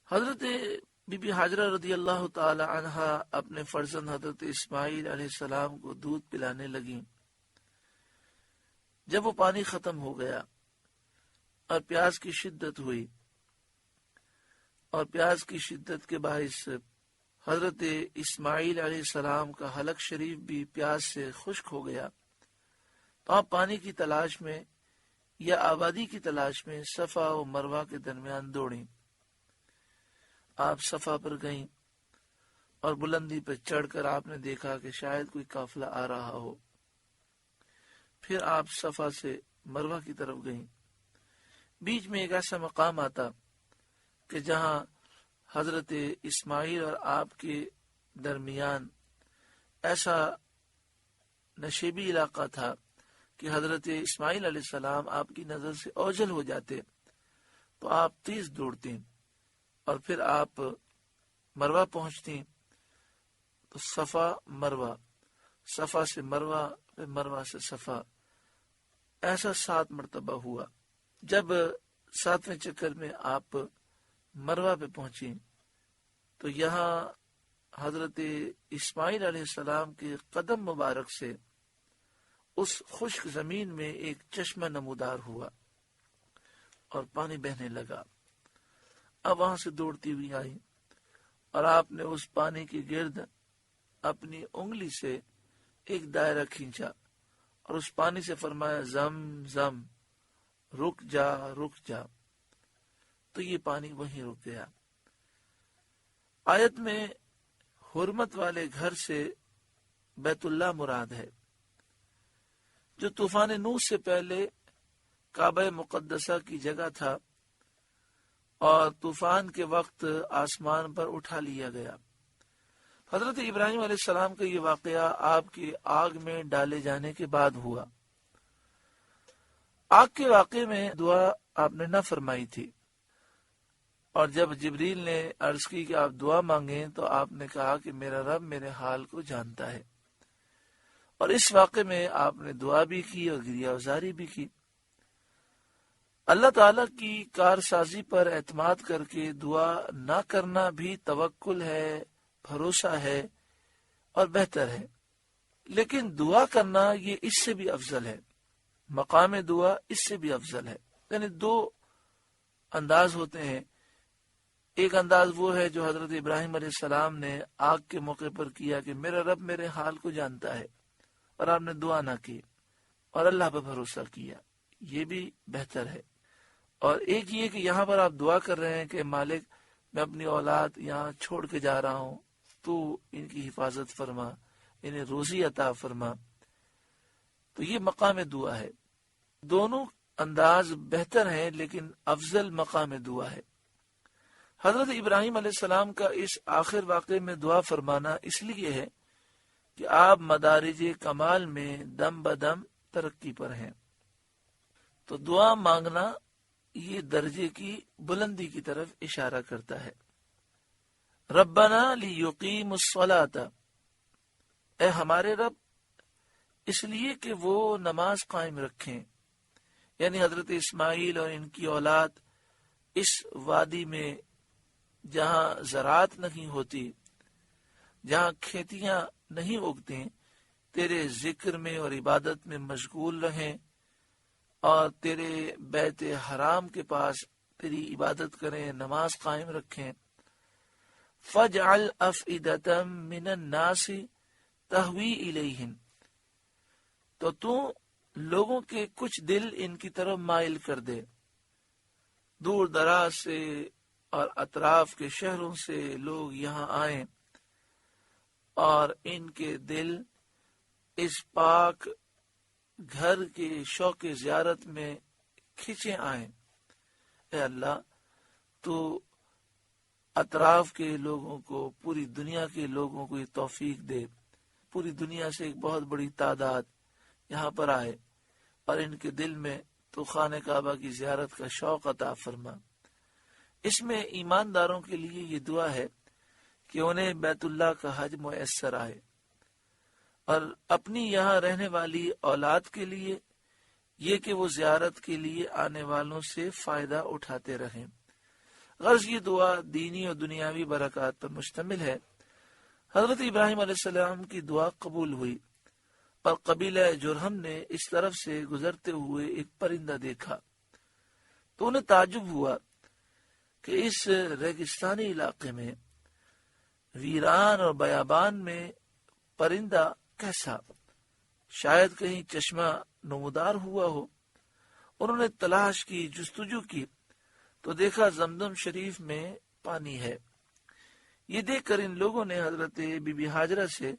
حضرت be be Hajra رضی اللہ تعالی عنہا اپنے فرزند حضرت اسماعیل علیہ السلام کو دودھ پلانے لگیں۔ جب وہ پانی ختم ہو گیا اور پیاس کی شدت ہوئی، اور پیاس کی شدت کے باعث حضرت اسماعیل علیہ السلام کا حلق شریف بھی پیاس سے خشک ہو گیا، تو آپ پانی کی تلاش میں یا آبادی کی تلاش میں صفا و مروہ کے درمیان دوڑیں۔ آپ صفا پر گئیں اور بلندی پر چڑھ کر آپ نے دیکھا کہ شاید کوئی قافلہ آ رہا ہو۔ پھر آپ صفا سے مروہ کی طرف گئیں۔ بیچ میں ایک ایسا مقام آتا کہ جہاں حضرت اسماعیل اور آپ کے درمیان ایسا نشیبی علاقہ تھا کہ حضرت اسماعیل علیہ السلام آپ کی نظر سے اوجھل ہو جاتے، تو آپ تیز دوڑتے اور پھر آپ مروہ پہنچتی، تو صفا مروہ، صفا سے مروہ، پھر مروہ سے صفا، ایسا 7 مرتبہ ہوا۔ جب 7ویں چکر میں آپ مروہ پہ پہنچی تو یہاں حضرت اسماعیل علیہ السلام کے قدم مبارک سے اس خشک زمین میں ایک چشمہ نمودار ہوا اور پانی بہنے لگا۔ اب وہاں سے دوڑتی ہوئی آئی اور آپ نے اس پانی کے گرد اپنی انگلی سے ایک دائرہ کھینچا اور اس پانی سے فرمایا زم زم، رک جا رک جا، تو یہ پانی وہیں رک گیا۔ آیت میں حرمت والے گھر سے بیت اللہ مراد ہے، جو طوفان نوح سے پہلے کعبہ مقدسہ کی جگہ تھا اور طوفان کے وقت آسمان پر اٹھا لیا گیا۔ حضرت ابراہیم علیہ السلام کا یہ واقعہ آپ کی آگ میں ڈالے جانے کے بعد ہوا۔ آگ کے واقعے میں دعا آپ نے نہ فرمائی تھی، اور جب جبریل نے عرض کی کہ آپ دعا مانگیں تو آپ نے کہا کہ میرا رب میرے حال کو جانتا ہے، اور اس واقعے میں آپ نے دعا بھی کی اور گریہ ازاری بھی کی۔ اللہ تعالیٰ کی کارسازی پر اعتماد کر کے دعا نہ کرنا بھی توکل ہے، بھروسہ ہے اور بہتر ہے، لیکن دعا کرنا یہ اس سے بھی افضل ہے، مقام دعا اس سے بھی افضل ہے۔ یعنی 2 انداز ہوتے ہیں۔ ایک انداز وہ ہے جو حضرت ابراہیم علیہ السلام نے آگ کے موقع پر کیا کہ میرا رب میرے حال کو جانتا ہے، اور آپ نے دعا نہ کی اور اللہ پر بھروسہ کیا، یہ بھی بہتر ہے۔ اور ایک یہ کہ یہاں پر آپ دعا کر رہے ہیں کہ مالک میں اپنی اولاد یہاں چھوڑ کے جا رہا ہوں، تو ان کی حفاظت فرما، انہیں روزی عطا فرما، تو یہ مقام دعا ہے۔ دونوں انداز بہتر ہیں، لیکن افضل مقام دعا ہے۔ حضرت ابراہیم علیہ السلام کا اس آخر واقعے میں دعا فرمانا اس لیے ہے کہ آپ مدارج کمال میں دم بدم ترقی پر ہیں، تو دعا مانگنا یہ درجے کی بلندی کی طرف اشارہ کرتا ہے۔ ربنا لیقیموا الصلاۃ، اے ہمارے رب اس لیے کہ وہ نماز قائم رکھیں، یعنی حضرت اسماعیل اور ان کی اولاد اس وادی میں جہاں زراعت نہیں ہوتی، جہاں کھیتیاں نہیں اگتی، تیرے ذکر میں اور عبادت میں مشغول رہیں اور تیرے بیت حرام کے پاس تیری عبادت کریں، نماز قائم رکھیں۔ فَاجْعَلْ أَفْئِدَةً مِّنَ النَّاسِ تَهْوِي إِلَيْهِمْ، تو لوگوں کے کچھ دل ان کی طرف مائل کر دے، دور دراز سے اور اطراف کے شہروں سے لوگ یہاں آئیں اور ان کے دل اس پاک گھر کے شوق زیارت میں کھنچے آئیں۔ اے اللہ تو اطراف کے لوگوں کو، پوری دنیا کے لوگوں کو یہ توفیق دے، پوری دنیا سے ایک بہت بڑی تعداد یہاں پر آئے اور ان کے دل میں تو خانہ کعبہ کی زیارت کا شوق عطا فرما۔ اس میں ایمانداروں کے لیے یہ دعا ہے کہ انہیں بیت اللہ کا حج میسر آئے، اور اپنی یہاں رہنے والی اولاد کے لیے یہ کہ وہ زیارت کے لیے آنے والوں سے فائدہ اٹھاتے رہیں۔ غرض یہ دعا دینی اور دنیاوی برکات پر مشتمل ہے۔ حضرت ابراہیم علیہ السلام کی دعا قبول ہوئی اور قبیلہ جرہم نے اس طرف سے گزرتے ہوئے ایک پرندہ دیکھا تو انہیں تعجب ہوا کہ اس ریگستانی علاقے میں، ویران اور بیابان میں پرندہ کیسا؟ شاید کہیں چشمہ نمودار ہوا ہو۔ انہوں نے تلاش کی، جستجو کی تو دیکھا زمزم شریف میں پانی ہے۔ یہ دیکھ کر ان لوگوں نے حضرت بی بی ہاجرہ سے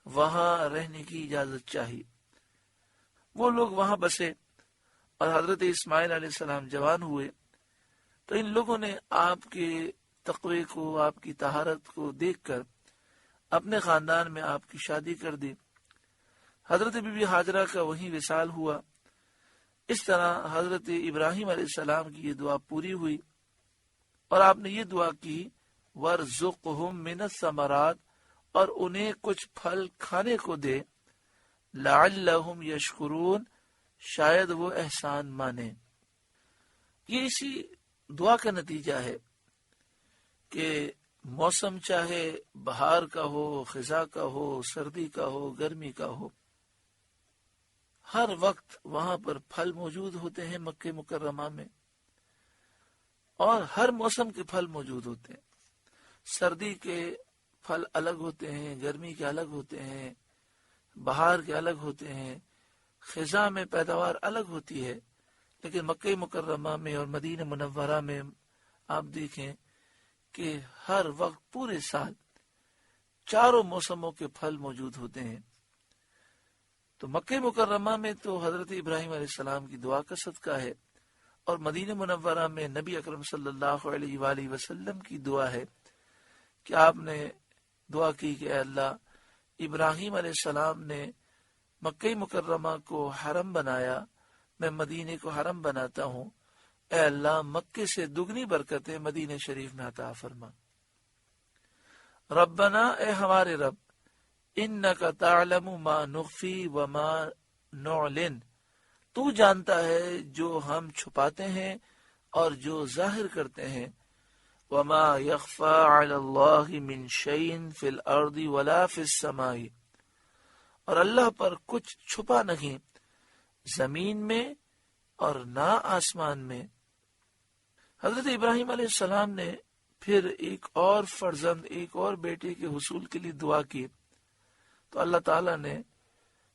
وہاں رہنے کی اجازت چاہی۔ وہ لوگ وہاں بسے اور حضرت اسماعیل علیہ السلام جوان ہوئے تو ان لوگوں نے آپ کے تقوی کو، آپ کی طہارت کو دیکھ کر اپنے خاندان میں آپ کی شادی کر دی۔ حضرت بی بی ہاجرہ کا وہیں وصال ہوا۔ اس طرح حضرت ابراہیم علیہ السلام کی یہ دعا پوری ہوئی اور آپ نے یہ دعا کی، وَارْزُقْهُم مِّنَ الثَّمَرَاتِ، اور انہیں کچھ پھل کھانے کو دے، لَعَلَّهُمْ يَشْكُرُونَ، شاید وہ احسان مانے۔ یہ اسی دعا کا نتیجہ ہے کہ موسم چاہے بہار کا ہو، خزاں کا ہو، سردی کا ہو، گرمی کا ہو، ہر وقت وہاں پر پھل موجود ہوتے ہیں مکہ مکرمہ میں، اور ہر موسم کے پھل موجود ہوتے ہیں۔ سردی کے پھل الگ ہوتے ہیں، گرمی کے الگ ہوتے ہیں، بہار کے الگ ہوتے ہیں، خزاں میں پیداوار الگ ہوتی ہے، لیکن مکہ مکرمہ میں اور مدینہ منورہ میں آپ دیکھیں کہ ہر وقت پورے سال چاروں موسموں کے پھل موجود ہوتے ہیں۔ تو مکہ مکرمہ میں تو حضرت ابراہیم علیہ السلام کی دعا کا صدقہ ہے، اور مدینہ منورہ میں نبی اکرم صلی اللہ علیہ وآلہ وسلم کی دعا ہے کہ آپ نے دعا کی کہ اے اللہ، ابراہیم علیہ السلام نے مکہ مکرمہ کو حرم بنایا، میں مدینے کو حرم بناتا ہوں، اے اللہ مکے سے دگنی برکتیں مدینہ شریف میں عطا فرما۔ ربنا، اے ہمارے رب، انک تعلم ما نخفی وما نعلن، تو جانتا ہے جو ہم چھپاتے ہیں اور جو ظاہر کرتے ہیں، وما یخفی علی اللہ من شیء فی الارض ولا فی السماء، اور اللہ پر کچھ چھپا نہیں زمین میں اور نہ آسمان میں۔ حضرت ابراہیم علیہ السلام نے پھر ایک اور فرزند، ایک اور بیٹے کے حصول کے لیے دعا کی تو اللہ تعالیٰ نے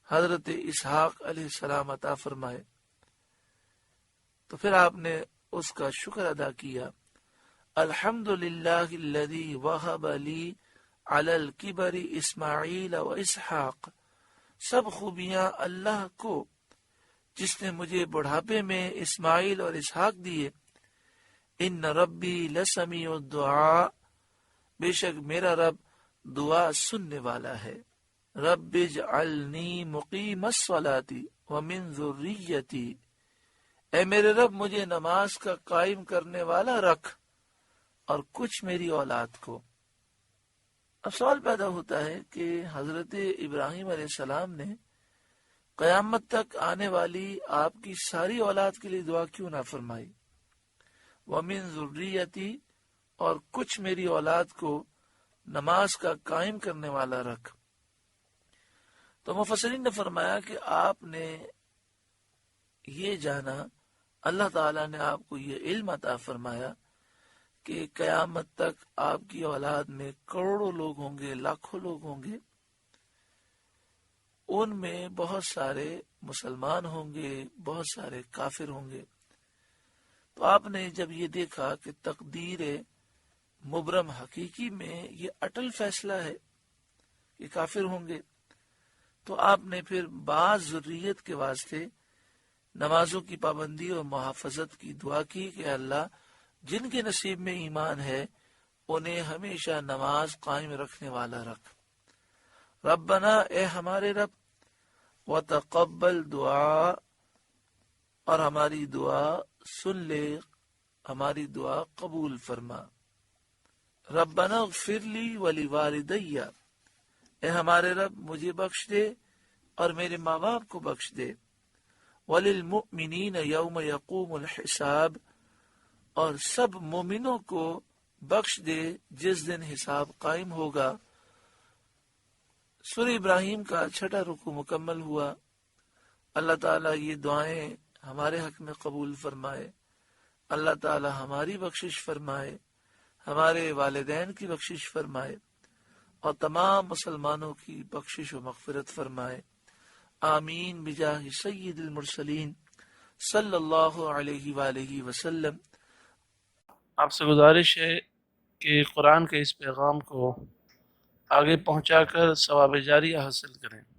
حضرت اسحاق علیہ السلام عطا فرمائے، تو پھر آپ نے اس کا شکر ادا کیا۔ الحمدللہ الذی وہب لی علی الکبر اسماعیل و اسحاق، سب خوبیاں اللہ کو جس نے مجھے بڑھاپے میں اسماعیل اور اسحاق دیے۔ ان ربی لسمیع الدعاء، بے شک میرا رب دعا سننے والا ہے۔ رب اجعلنی مقیم الصلاۃ ومن ذریتی، اے میرے رب مجھے نماز کا قائم کرنے والا رکھ اور کچھ میری اولاد کو۔ اب سوال پیدا ہوتا ہے کہ حضرت ابراہیم علیہ السلام نے قیامت تک آنے والی آپ کی ساری اولاد کے لیے دعا کیوں نہ فرمائی؟ وَمِن ذُرِّيَّتِي، اور کچھ میری اولاد کو نماز کا قائم کرنے والا رکھ۔ تو مفسرین نے فرمایا کہ آپ نے یہ جانا، اللہ تعالیٰ نے آپ کو یہ علم عطا فرمایا کہ قیامت تک آپ کی اولاد میں کروڑوں لوگ ہوں گے، لاکھوں لوگ ہوں گے، ان میں بہت سارے مسلمان ہوں گے، بہت سارے کافر ہوں گے۔ تو آپ نے جب یہ دیکھا کہ تقدیر مبرم حقیقی میں یہ اٹل فیصلہ ہے کہ کافر ہوں گے، تو آپ نے پھر بعض ذریت کے واسطے نمازوں کی پابندی اور محافظت کی دعا کی کہ اللہ جن کے نصیب میں ایمان ہے انہیں ہمیشہ نماز قائم رکھنے والا رکھ۔ ربنا، اے ہمارے رب، وتقبل دعا، اور ہماری دعا سن لے، ہماری دعا قبول فرما۔ ربنا اغفر لی ولوالدی، اے ہمارے رب مجھے بخش دے اور میرے ماں باپ کو بخش دے۔ وللمؤمنین یوم یقوم الحساب، اور سب مومنوں کو بخش دے جس دن حساب قائم ہوگا۔ سورہ ابراہیم کا 6واں رکوع مکمل ہوا۔ اللہ تعالیٰ یہ دعائیں ہمارے حق میں قبول فرمائے، اللہ تعالیٰ ہماری بخشش فرمائے، ہمارے والدین کی بخشش فرمائے اور تمام مسلمانوں کی بخشش و مغفرت فرمائے، آمین بجاہ سید المرسلین صلی اللہ علیہ وآلہ وسلم۔ آپ سے گزارش ہے کہ قرآن کے اس پیغام کو آگے پہنچا کر ثواب جاریہ حاصل کریں۔